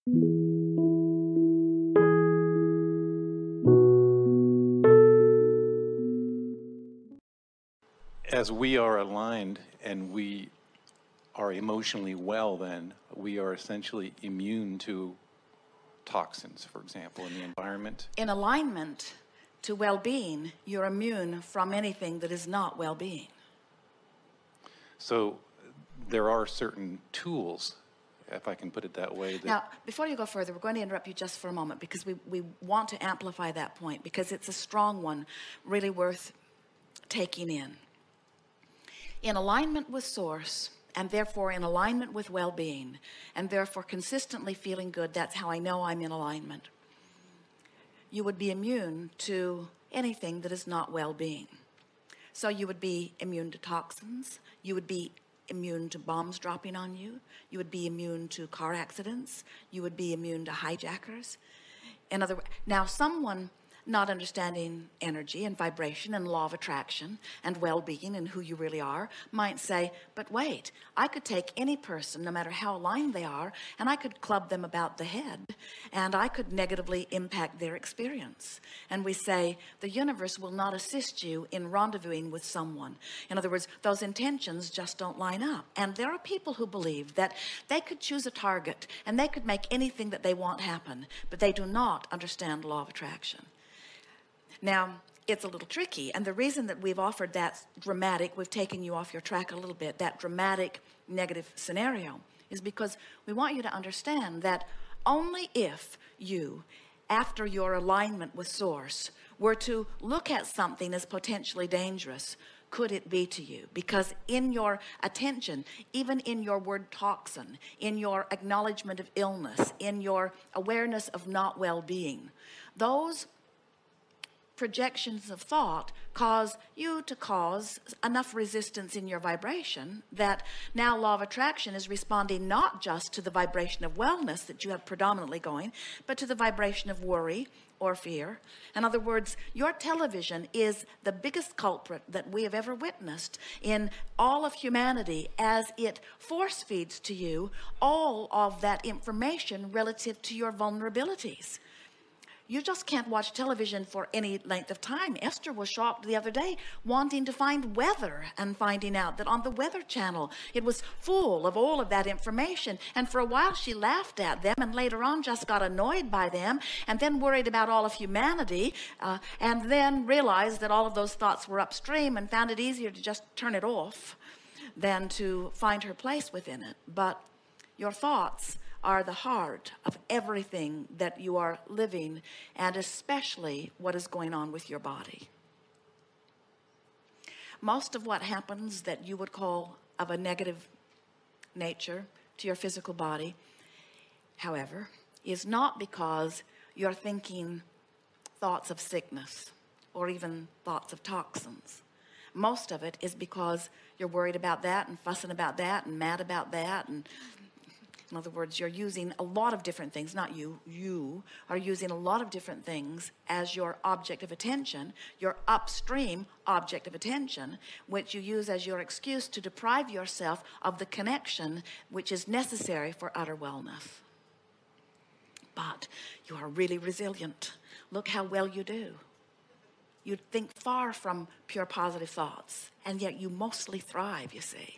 As we are aligned and we are emotionally well, then we are essentially immune to toxins, for example, in the environment. In alignment to well-being, you're immune from anything that is not well-being. So there are certain tools, if I can put it that way. That now, before you go further, we're going to interrupt you just for a moment because we want to amplify that point because it's a strong one, really worth taking in. In alignment with Source, and therefore in alignment with well-being, and therefore consistently feeling good, that's how I know I'm in alignment. You would be immune to anything that is not well-being. So you would be immune to toxins, you would be immune to bombs dropping on you, you would be immune to car accidents, you would be immune to hijackers. In other words, now someone not understanding energy and vibration and law of attraction and well-being and who you really are might say, but wait, I could take any person, no matter how aligned they are, and I could club them about the head and I could negatively impact their experience. And we say the universe will not assist you in rendezvousing with someone. In other words, those intentions just don't line up. And there are people who believe that they could choose a target and they could make anything that they want happen, but they do not understand law of attraction. Now, it's a little tricky, and the reason that we've offered that dramatic, we've taken you off your track a little bit, that dramatic negative scenario, is because we want you to understand that only if you, after your alignment with Source, were to look at something as potentially dangerous, could it be to you. Because in your attention, even in your word toxin, in your acknowledgement of illness, in your awareness of not well-being, those projections of thought cause you to cause enough resistance in your vibration that now law of attraction is responding not just to the vibration of wellness that you have predominantly going, but to the vibration of worry or fear. In other words, your television is the biggest culprit that we have ever witnessed in all of humanity as it force feeds to you all of that information relative to your vulnerabilities. You just can't watch television for any length of time. Esther was shocked the other day wanting to find weather and finding out that on the Weather Channel it was full of all of that information. And for a while she laughed at them and later on just got annoyed by them and then worried about all of humanity and then realized that all of those thoughts were upstream and found it easier to just turn it off than to find her place within it. But your thoughts are the heart of everything that you are living, and especially what is going on with your body. Most of what happens that you would call of a negative nature to your physical body, however, is not because you're thinking thoughts of sickness or even thoughts of toxins. Most of it is because you're worried about that and fussing about that and mad about that, and in other words, you're using a lot of different things, not you are using a lot of different things as your object of attention, your upstream object of attention, which you use as your excuse to deprive yourself of the connection which is necessary for utter wellness. But you are really resilient. Look how well you do. You think far from pure positive thoughts, and yet you mostly thrive, you see.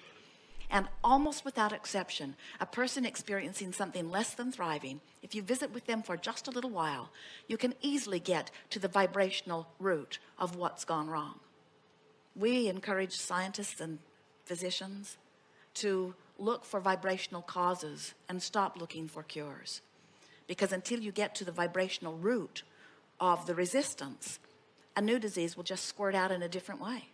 And almost without exception, a person experiencing something less than thriving, if you visit with them for just a little while, you can easily get to the vibrational root of what's gone wrong. We encourage scientists and physicians to look for vibrational causes and stop looking for cures. Because until you get to the vibrational root of the resistance, a new disease will just squirt out in a different way.